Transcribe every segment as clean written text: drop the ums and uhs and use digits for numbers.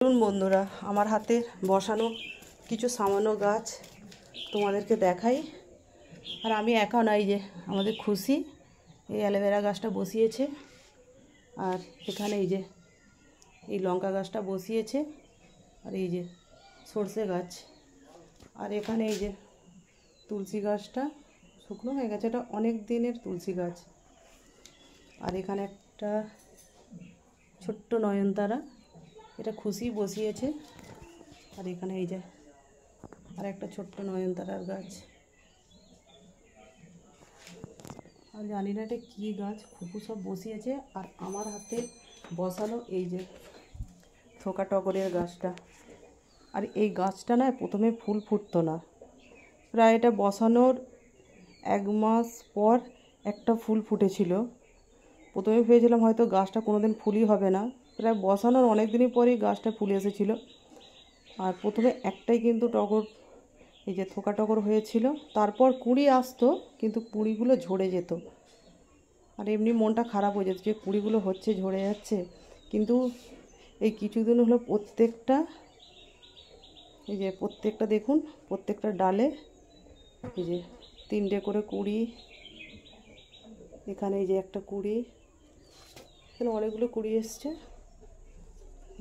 দেখুন বন্ধুরা, আমার হাতে বসানো কিছু সামান্য গাছ তোমাদেরকে দেখাই। আর আমি একা নাই, যে আমাদের খুশি এই অ্যালোভেরা গাছটা বসিয়েছে, আর এখানে এই যে এই লঙ্কা গাছটা বসিয়েছে, আর এই যে সর্ষে গাছ, আর এখানে এই যে তুলসী গাছটা শুকনো হয়ে গেছে, এটা অনেক দিনের তুলসী গাছ। আর এখানে একটা ছোট্ট নয়নতারা, এটা খুশি বসিয়েছে। আর এখানে এই যে আর একটা ছোট্ট নয়নতারার গাছ। আর জানি না এটা কী গাছ, খুকু সব বসিয়েছে। আর আমার হাতে বসানো এই যে থোকা টগরের গাছটা। আর এই গাছটা না প্রথমে ফুল ফুটতো না, প্রায় এটা বসানোর 1 মাস পর একটা ফুল ফুটেছিল। প্রথমে ভেবেছিলাম হয়তো গাছটা কোনোদিন ফুলই হবে না, প্রায় বসানোর অনেক দিনই পরেই গাছটা ফুল এসেছিল। আর প্রথমে একটাই কিন্তু টগর, এই যে থোকা টগর হয়েছিল, তারপর কুঁড়ি আসতো, কিন্তু কুঁড়িগুলো ঝরে যেত। আর এমনি মনটা খারাপ হয়ে যেত যে কুঁড়িগুলো হচ্ছে, ঝরে যাচ্ছে। কিন্তু এই কিছুদিন হলো এই যে প্রত্যেকটা দেখুন, প্রত্যেকটা ডালে এই যে 3টে করে কুঁড়ি। এখানে এই যে একটা কুঁড়ি, এখানে অনেকগুলো কুঁড়ি এসছে।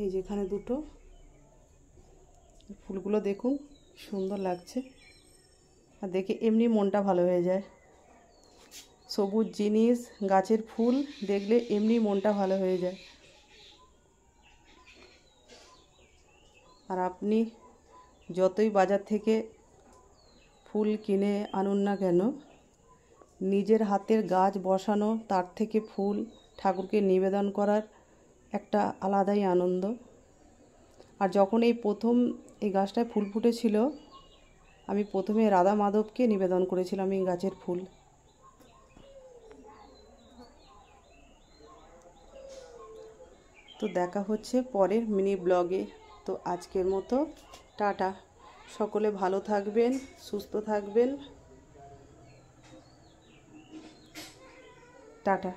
এই যে এখানে 2টো। ফুলগুলো দেখুন, সুন্দর লাগছে। আর দেখে এমনি মনটা ভালো হয়ে যায়। সবুজ জিনিস, গাছের ফুল দেখলে এমনি মনটা ভালো হয়ে যায়। আর আপনি যতই বাজার থেকে ফুল কিনে আনুন না কেন, নিজের হাতের গাছ বসানো, তার থেকে ফুল ঠাকুরকে নিবেদন করার একটা আলাদাই আনন্দ। আর যখন এই প্রথম এই গাছটায় ফুল ফুটেছিল, আমি প্রথমে রাধা মাধবকে নিবেদন করেছিলাম এই গাছের ফুল। তো দেখা হচ্ছে পরের মিনি ব্লগে। তো আজকের মতো টাটা। সকলে ভালো থাকবেন, সুস্থ থাকবেন। টাটা।